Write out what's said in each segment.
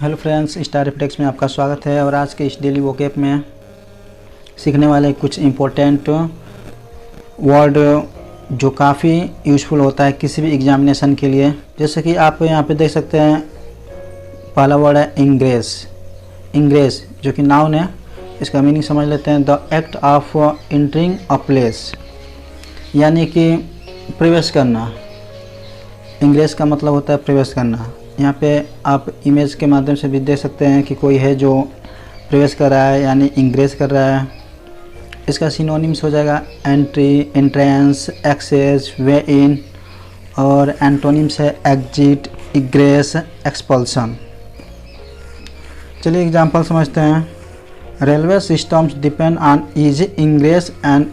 Hello friends, star reflex में आपका स्वागत है। और आज के इस डेली वोकैब में सीखने वाले कुछ इम्पोर्टेंट वर्ड जो काफ़ी यूज़फुल होता है किसी भी एग्जामिनेशन के लिए। जैसे कि आप यहाँ पे देख सकते हैं, पहला वर्ड है इंग्रेस। इंग्रेस जो कि नाउन है, इसका मीनिंग समझ लेते हैं। The act of entering a place, यानी कि प्रवेश करना। इंग्रेस का मतलब होता है प्रवेश करना। यहाँ पे आप इमेज के माध्यम से भी देख सकते हैं कि कोई है जो प्रवेश कर रहा है, यानी इंग्रेस कर रहा है। इसका सिनोनिम्स हो जाएगा entry, entrance, access, way in. और एंटोनिम्स है एग्जिट, इग्रेस, एक्सपल्सन। चलिए एग्जांपल समझते हैं। Railway systems depend on easy ingress and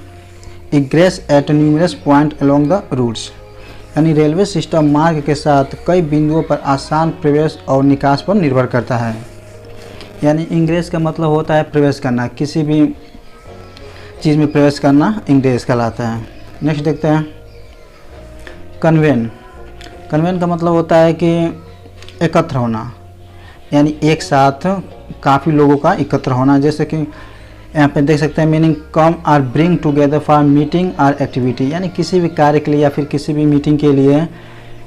egress at numerous point along the routes, यानी रेलवे सिस्टम मार्ग के साथ कई बिंदुओं पर आसान प्रवेश और निकास पर निर्भर करता है। यानी इंग्रेस का मतलब होता है प्रवेश करना, किसी भी चीज़ में प्रवेश करना इंग्रेस कहलाता है। नेक्स्ट देखते हैं कन्वेन। कन्वेन का मतलब होता है कि एकत्र होना, यानी एक साथ काफ़ी लोगों का एकत्र होना। जैसे कि यहाँ पे देख सकते हैं meaning come or bring together for meeting or activity, यानी किसी भी कार्य के लिए या फिर किसी भी मीटिंग के लिए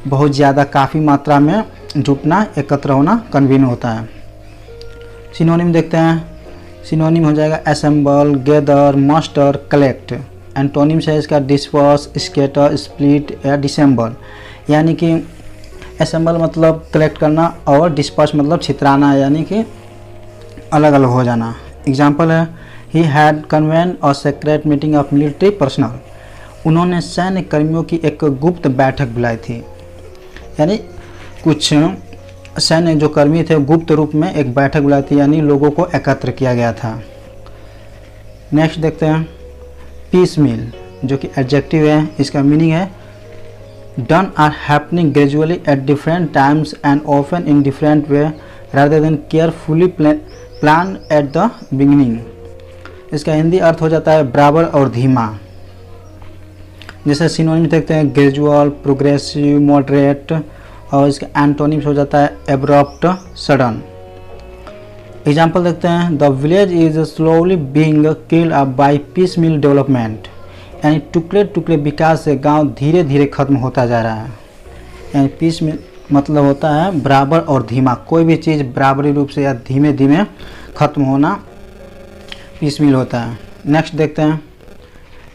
बहुत ज़्यादा काफ़ी मात्रा में जुटना, एकत्र होना कन्वीन होता है। सिनोनिम देखते हैं। सिनोनिम हो जाएगा assemble, gather, muster, collect. Antonyms है इसका डिस्पर्स, स्कैटर, स्प्लिट या डिसेंबल, यानी कि असेंबल मतलब कलेक्ट करना और डिस्पर्स मतलब छितराना, यानी कि अलग अलग हो जाना। एग्जाम्पल है He had convened a secret meeting of military personnel. उन्होंने सैन्य कर्मियों की एक गुप्त बैठक बुलाई थी, यानी कुछ सैन्य जो कर्मी थे गुप्त रूप में एक बैठक बुलाई थी, यानी लोगों को एकत्र किया गया था। नेक्स्ट देखते हैं पीस मील, जो कि एडजेक्टिव है। इसका मीनिंग है done or happening gradually at different times and often in different way rather than carefully plan at the beginning. इसका हिंदी अर्थ हो जाता है बराबर और धीमा। जैसे सिनोनिम देखते हैं ग्रेजुअल, प्रोग्रेसिव, मॉडरेट। और इसका एंटोनिम्स हो जाता है एब्रप्ट, सडन। एग्जाम्पल देखते हैं the village is slowly being killed up by piecemeal development, यानी टुकड़े टुकड़े विकास से गांव धीरे धीरे खत्म होता जा रहा है। यानी पीस मिल मतलब होता है बराबर और धीमा, कोई भी चीज़ बराबरी रूप से या धीमे धीमे खत्म होना पीस मिल होता है। नेक्स्ट देखते हैं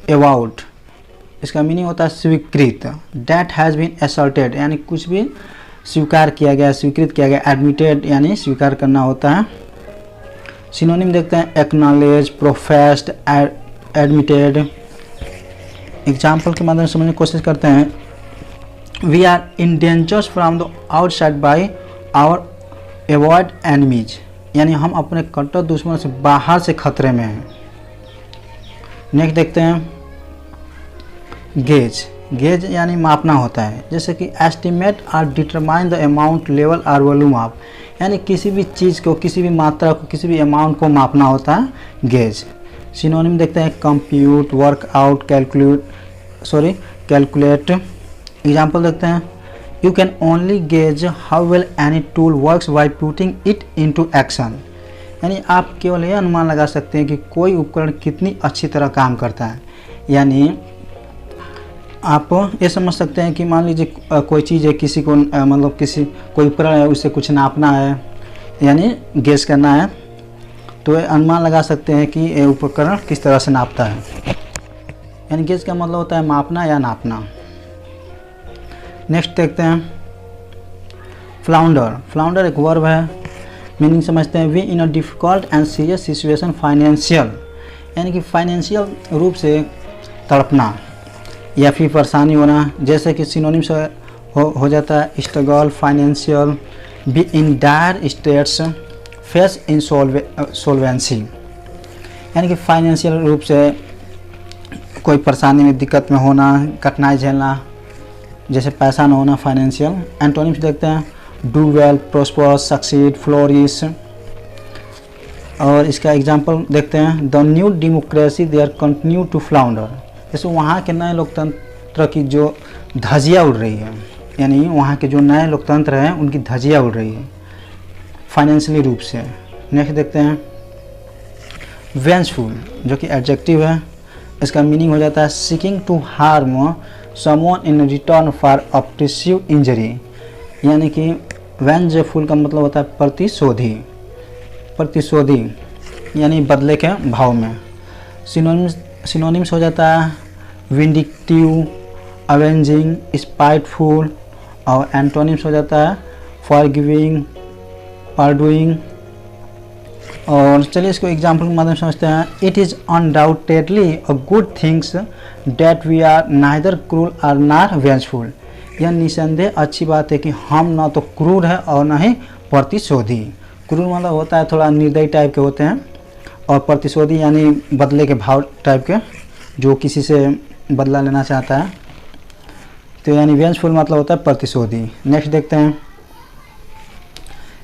एवाउड। इसका मीनिंग होता है स्वीकृत। डैट हैज़ बीन असर्टेड, यानी कुछ भी स्वीकार किया गया, स्वीकृत किया गया। एडमिटेड यानी स्वीकार करना होता है। सिनोनिम देखते हैं एक्नॉलेज, प्रोफेस्ड, एडमिटेड। एग्जाम्पल के माध्यम से समझने की कोशिश करते हैं। We are in dangers from the outside by our avoid enemies, यानी हम अपने कट्टर दुश्मन से बाहर से खतरे में हैं। नेक्स्ट देखते हैं गेज। गेज यानी मापना होता है। जैसे कि estimate or determine the amount, level or volume of, यानी किसी भी चीज़ को, किसी भी मात्रा को, किसी भी अमाउंट को मापना होता है गेज। सिनोनिम देखते हैं compute, work out, calculate. Example देखते हैं You can only gauge how well any tool works by putting it into action, यानी आप केवल यह अनुमान लगा सकते हैं कि कोई उपकरण कितनी अच्छी तरह काम करता है। यानी आप ये समझ सकते हैं कि मान लीजिए कोई चीज़ है, किसी को मतलब किसी कोई उपकरण है, उससे कुछ नापना है, यानी गेज करना है, तो ये अनुमान लगा सकते हैं कि ये उपकरण किस तरह से नापता है। यानी गेज का मतलब होता है मापना या नापना। नेक्स्ट देखते हैं फ्लाउंडर। फ्लाउंडर एक वर्ब है। मीनिंग समझते हैं we in a difficult and serious situation financial, यानी कि फाइनेंशियल रूप से तड़पना या फिर परेशानी होना। जैसे कि सिनोनिम्स हो जाता है struggle, financial, be in dire states, face insolvency, यानी कि फाइनेंशियल रूप से कोई परेशानी में, दिक्कत में होना, कठिनाई झेलना, जैसे पैसा न होना, फाइनेंशियल। एंटोनिम्स देखते हैं do well, prosper, succeed, flourish. और इसका एग्जांपल देखते हैं the new democracy there continue to flounder, जैसे वहाँ के नए लोकतंत्र की जो धजिया उड़ रही है, यानी वहाँ के जो नए लोकतंत्र हैं उनकी धजिया उड़ रही है। फाइनेंशियली रूप से। नेक्स्ट देखते हैं वेंजफुल, जो कि एडजेक्टिव है। इसका मीनिंग हो जाता है seeking to harm someone in return for obsessive injury, यानी कि वेंजफुल का मतलब होता है प्रतिशोधी, प्रतिशोधी यानी बदले के भाव में। सिनोनिम्स हो जाता है विंडिक्टिव, अवेंजिंग, स्पाइटफुल, और एंटोनिम्स हो जाता है फॉरगिविंग, पार्डोइंग। और चलिए इसको एग्जाम्पल के माध्यम से समझते हैं। It is undoubtedly a good things that we are neither cruel और नॉर वेंजफुल। यह निसंदेह अच्छी बात है कि हम ना तो क्रूर है और ना ही प्रतिशोधी। क्रूर मतलब होता है थोड़ा निर्दयी टाइप के होते हैं, और प्रतिशोधी यानी बदले के भाव टाइप के, जो किसी से बदला लेना चाहता है। तो यानी वेंजफुल मतलब होता है प्रतिशोधी। नेक्स्ट देखते हैं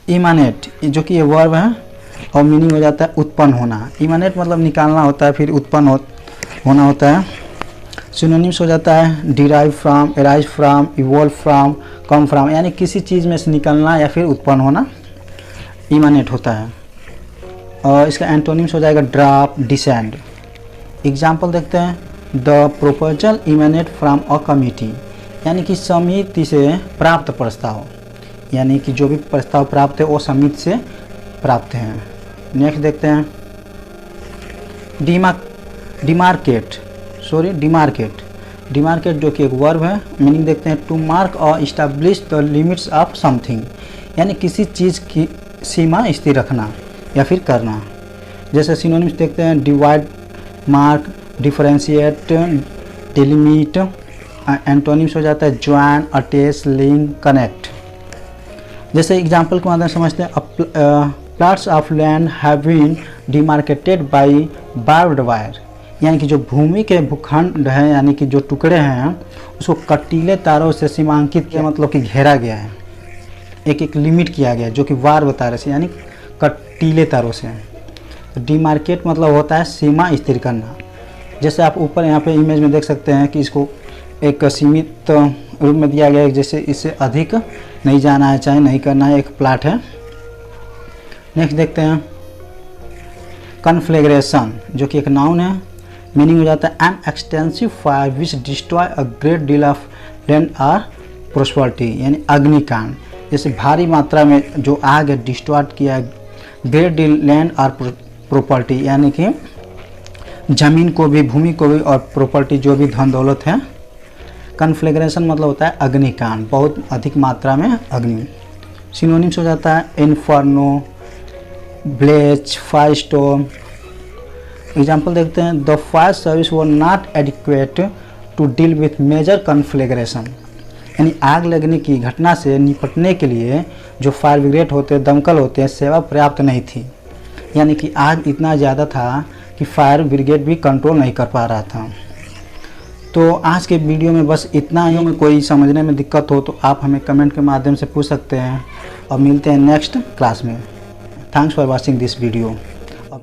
इमानेट, जो कि ये वर्ब है और मीनिंग हो जाता है उत्पन्न होना। इमानेट मतलब निकालना होता है, फिर उत्पन्न होना होता है। सिनोनिम्स हो जाता है derive from, arise from, evolve from, come from, यानी किसी चीज़ में से निकलना या फिर उत्पन्न होना इमानेट होता है। और इसका एंटोनिम्स हो जाएगा ड्रॉप, डिसेंड। एग्जाम्पल देखते हैं the proposal emanate from a committee, यानी कि समिति से प्राप्त प्रस्ताव, यानी कि जो भी प्रस्ताव प्राप्त है वो समिति से प्राप्त हैं। नेक्स्ट देखते हैं डिमार्केट, जो कि एक वर्ब है। मीनिंग देखते हैं टू मार्क और establish the limits of something, यानी किसी चीज़ की सीमा स्थिर रखना या फिर करना। जैसे सिनोनिम्स देखते हैं divide, mark, differentiate, delimit. Antonyms हो जाता है ज्वाइन, अटैच, लिंक, कनेक्ट। जैसे एग्जाम्पल के माध्यम से समझते हैं plots of land have been demarcated by barbed wire, यानी कि जो भूमि के भूखंड है, यानी कि जो टुकड़े हैं उसको कटीले तारों से सीमांकित किया, मतलब कि घेरा गया है, एक एक लिमिट किया गया है, जो कि बार्ब तारे से यानी कटीले तारों से। डिमार्केट मतलब होता है सीमा स्थिर करना। जैसे आप ऊपर यहाँ पे इमेज में देख सकते हैं कि इसको एक सीमित रूप में दिया गया है, जैसे इससे अधिक नहीं जाना है, चाहे नहीं करना है, एक प्लाट है। नेक्स्ट देखते हैं कन्फ्लेग्रेशन, जो कि एक नाउन है। मीनिंग हो जाता है an extensive fire which destroy a great deal of land और प्रॉस्पेरिटी, यानी अग्निकांड। जैसे भारी मात्रा में जो आग है डिस्ट्रॉय किया है ग्रेट डील लैंड और प्रॉपर्टी, यानी कि जमीन को भी, भूमि को भी, और प्रॉपर्टी जो भी धन दौलत है। कन्फ्लेग्रेशन मतलब होता है अग्निकांड, बहुत अधिक मात्रा में अग्नि। सिनोनिम्स हो जाता है inferno, blaze, fire storm. Example देखते हैं the fire service were not adequate to deal with major conflagration, यानी आग लगने की घटना से निपटने के लिए जो फायर ब्रिगेड होते हैं, दमकल होते हैं, सेवा पर्याप्त नहीं थी, यानी कि आग इतना ज़्यादा था कि फायर ब्रिगेड भी कंट्रोल नहीं कर पा रहा था। तो आज के वीडियो में बस इतना ही। में कोई समझने में दिक्कत हो तो आप हमें कमेंट के माध्यम से पूछ सकते हैं, और मिलते हैं नेक्स्ट क्लास में। Thanks for watching this video.